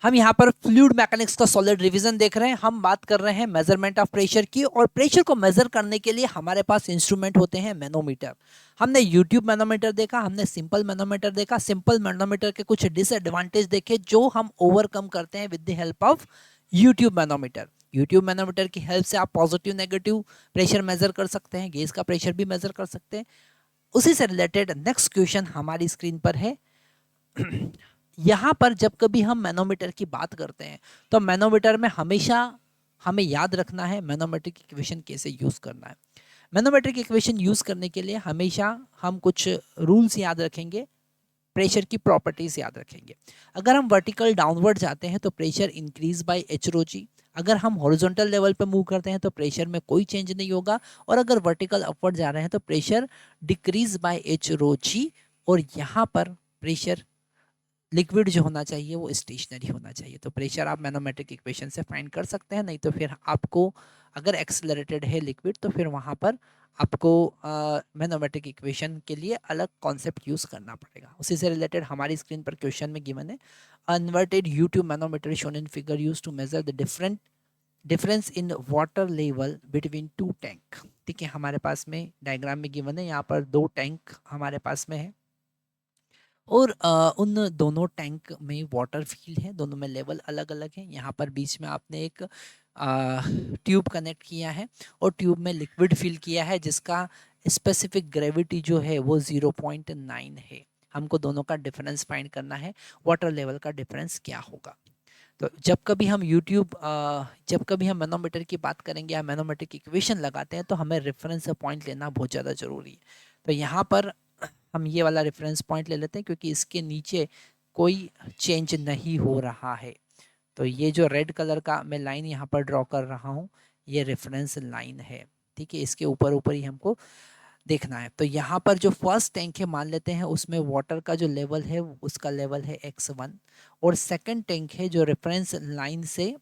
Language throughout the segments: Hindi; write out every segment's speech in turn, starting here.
हम यहाँ पर फ्लूइड मैकेनिक्स का सॉलिड रिवीजन देख रहे हैं। हम बात कर रहे हैं मेजरमेंट ऑफ प्रेशर की, और प्रेशर को मेजर करने के लिए हमारे पास इंस्ट्रूमेंट होते हैं मैनोमीटर। हमने यूट्यूब मैनोमीटर देखा, हमने सिंपल मैनोमीटर देखा। सिंपल मैनोमीटर के कुछ डिसएडवांटेज देखे जो हम ओवरकम करते हैं with the help of U tube manometer. U tube manometer की हेल्प से आप पॉजिटिव नेगेटिव प्रेशर मेजर कर सकते हैं, गैस का प्रेशर भी मेजर कर सकते हैं। उसी से रिलेटेड नेक्स्ट क्वेश्चन हमारी स्क्रीन पर है। यहाँ पर जब कभी हम मैनोमीटर की बात करते हैं तो मैनोमीटर में हमेशा हमें याद रखना है मैनोमेट्रिक इक्वेशन कैसे यूज़ करना है। मैनोमेट्रिक इक्वेशन यूज़ करने के लिए हमेशा हम कुछ रूल्स याद रखेंगे, प्रेशर की प्रॉपर्टीज याद रखेंगे। अगर हम वर्टिकल डाउनवर्ड जाते हैं तो प्रेशर इंक्रीज बाय एच रो जी। अगर हम हॉरिजॉन्टल लेवल पे मूव करते हैं तो प्रेशर में कोई चेंज नहीं होगा, और अगर वर्टिकल अपवर्ड जा रहे हैं तो प्रेशर डिक्रीज बाय एच रो जी। और यहाँ पर प्रेशर लिक्विड जो होना चाहिए वो स्टेशनरी होना चाहिए। तो प्रेशर आप मैनोमेट्रिक इक्वेशन से फाइंड कर सकते हैं, नहीं तो फिर आपको अगर एक्सेलरेटेड है लिक्विड तो फिर वहाँ पर आपको मैनोमेट्रिक इक्वेशन के लिए अलग कॉन्सेप्ट यूज़ करना पड़ेगा। उसी से रिलेटेड हमारी स्क्रीन पर क्वेश्चन में गिवन है, inverted U tube manometer shown in figure use to measure the difference in water level between two tank. ठीक है, हमारे पास में डायग्राम में गिवन है, यहाँ पर दो टैंक हमारे पास में है, और उन दोनों टैंक में वाटर फील्ड है, दोनों में लेवल अलग अलग है। यहाँ पर बीच में आपने एक ट्यूब कनेक्ट किया है और ट्यूब में लिक्विड फिल किया है जिसका स्पेसिफिक ग्रेविटी जो है वो 0.9 है। हमको दोनों का डिफरेंस फाइंड करना है, वाटर लेवल का डिफरेंस क्या होगा। तो जब कभी हम मैनोमीटर की बात करेंगे या मैनोमेट्रिक इक्वेशन लगाते हैं तो हमें रेफरेंस पॉइंट लेना बहुत ज़्यादा ज़रूरी है। तो यहाँ पर हम ये वाला रेफरेंस पॉइंट ले लेते हैं क्योंकि इसके नीचे कोई चेंज नहीं हो रहा है। तो ये जो रेड कलर का मैं लाइन यहाँ पर ड्रॉ कर रहा हूँ ये रेफरेंस लाइन है। ठीक है, इसके ऊपर ऊपर ही हमको देखना है। तो यहाँ पर जो फर्स्ट टैंक है मान लेते हैं उसमें वाटर का जो लेवल है उसका लेवल है x1, और सेकंड टैंक है जो रेफरेंस लाइन से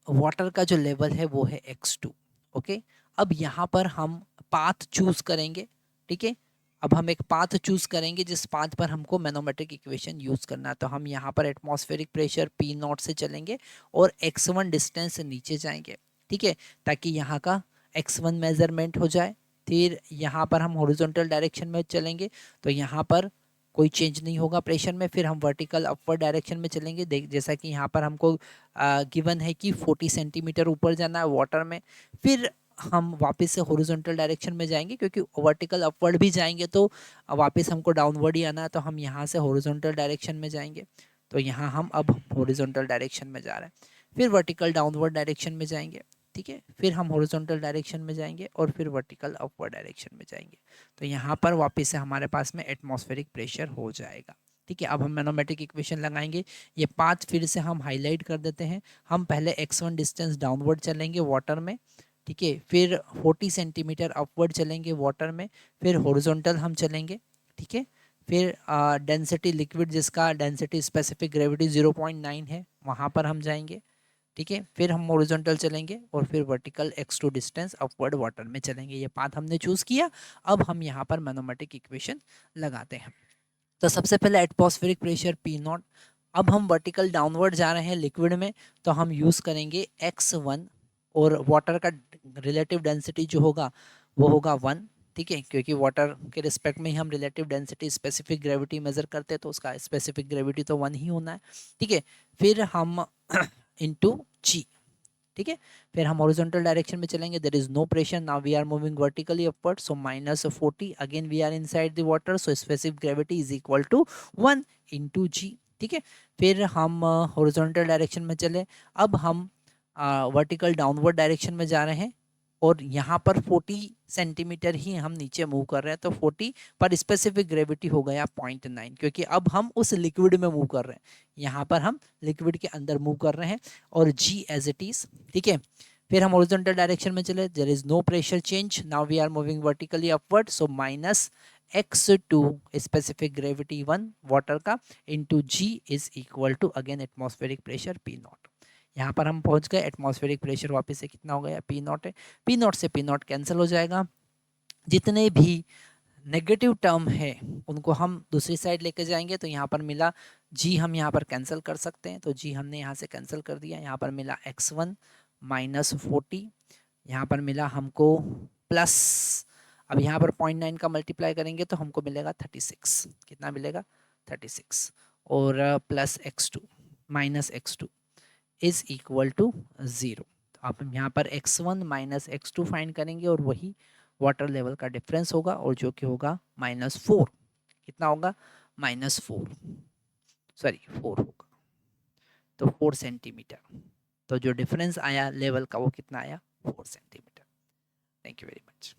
वाटर का जो लेवल है वो है x2। ओके, अब यहाँ पर हम पाथ चूज करेंगे। ठीक है, अब हम एक पाथ चूज करेंगे जिस पाथ पर हमको मैनोमेट्रिक इक्वेशन यूज करना है। तो हम यहाँ पर एटमॉस्फेरिक प्रेशर P0 से चलेंगे और x1 डिस्टेंस से नीचे जाएंगे। ठीक है, ताकि यहाँ का x1 मेजरमेंट हो जाए। फिर यहाँ पर हम हॉरिजॉन्टल डायरेक्शन में चलेंगे तो यहाँ पर कोई चेंज नहीं होगा प्रेशर में। फिर हम वर्टिकल अपवर्ड डायरेक्शन में चलेंगे, देख जैसा कि यहाँ पर हमको गिवन है कि 40 सेंटीमीटर ऊपर जाना है वाटर में। फिर हम वापस से हॉरिजॉन्टल डायरेक्शन में जाएंगे क्योंकि वर्टिकल अपवर्ड भी जाएंगे तो वापस हमको डाउनवर्ड ही आना है, तो हम यहाँ से हॉरिजॉन्टल डायरेक्शन में जाएंगे। तो यहाँ हम अब हॉरिजॉन्टल डायरेक्शन में जा रहे हैं। फिर वर्टिकल डाउनवर्ड डायरेक्शन में जाएंगे। ठीक है, फिर हम हॉरिजॉन्टल डायरेक्शन में जाएंगे और फिर वर्टिकल अपवर्ड डायरेक्शन में जाएंगे। तो यहाँ पर वापस से हमारे पास में एटमॉस्फेरिक प्रेशर हो जाएगा। ठीक है, अब हम मैनोमेट्रिक इक्वेशन लगाएंगे। ये पाथ फिर से हम हाईलाइट कर देते हैं। हम पहले x1 डिस्टेंस डाउनवर्ड चलेंगे वाटर में। ठीक है, फिर 40 सेंटीमीटर अपवर्ड चलेंगे वाटर में। फिर हॉरिजॉन्टल हम चलेंगे। ठीक है, फिर डेंसिटी लिक्विड जिसका डेंसिटी स्पेसिफिक ग्रेविटी 0.9 है वहाँ पर हम जाएंगे। ठीक है, फिर हम हॉरिजॉन्टल चलेंगे और फिर vertical x2 distance upward water में चलेंगे। ये पाथ हमने चूज़ किया। अब हम यहाँ पर मैनोमेट्रिक इक्वेशन लगाते हैं। तो सबसे पहले एटमॉस्फेरिक प्रेशर P0। अब हम वर्टिकल डाउनवर्ड जा रहे हैं लिक्विड में, तो हम यूज़ करेंगे x1, और वाटर का रिलेटिव डेंसिटी जो होगा वो होगा 1। ठीक है, क्योंकि वाटर के रिस्पेक्ट में ही हम relative density specific gravity measure करते हैं, तो उसका स्पेसिफिक ग्रेविटी तो 1 ही होना है। ठीक है, फिर हम इंटू जी। ठीक है, फिर हम हॉरिजॉन्टल डायरेक्शन में चलेंगे, there is no pressure, now we are moving vertically upward, so -40, again we are inside the water, so specific gravity is equal to 1 into g. ठीक है, फिर हम हॉरिजॉन्टल डायरेक्शन में चले। अब हम वर्टिकल डाउनवर्ड डायरेक्शन में जा रहे हैं और यहाँ पर 40 सेंटीमीटर ही हम नीचे मूव कर रहे हैं, तो 40 पर स्पेसिफिक ग्रेविटी हो गया 0.9, क्योंकि अब हम उस लिक्विड में मूव कर रहे हैं। यहाँ पर हम लिक्विड के अंदर मूव कर रहे हैं और जी एज इट इज। ठीक है, फिर हम हॉरिजॉन्टल डायरेक्शन में चले, there is no pressure change, now we are moving vertically upward, so -x2 specific gravity 1 water का into g is equal to again atmospheric pressure P0। यहाँ पर हम पहुँच गए। एटमॉस्फेरिक प्रेशर वापस से कितना हो गया P0 है, P0 से P0 कैंसिल हो जाएगा। जितने भी नेगेटिव टर्म है उनको हम दूसरी साइड लेके जाएंगे। तो यहाँ पर मिला जी, हम यहाँ पर कैंसिल कर सकते हैं, तो जी हमने यहाँ से कैंसिल कर दिया। यहाँ पर मिला x1 माइनस 40, यहाँ पर मिला हमको प्लस, अब यहाँ पर 0.9 का मल्टीप्लाई करेंगे तो हमको मिलेगा 36। कितना मिलेगा? 36। और plus x2 minus x2 is equal to 0। तो अब हम यहाँ पर x1 माइनस x2 फाइंड करेंगे और वही वाटर लेवल का डिफरेंस होगा, और जो कि होगा -4। कितना होगा? -4, सॉरी 4 होगा, तो 4 सेंटीमीटर। तो जो डिफरेंस आया लेवल का वो कितना आया? 4 centimetre. Thank you very much.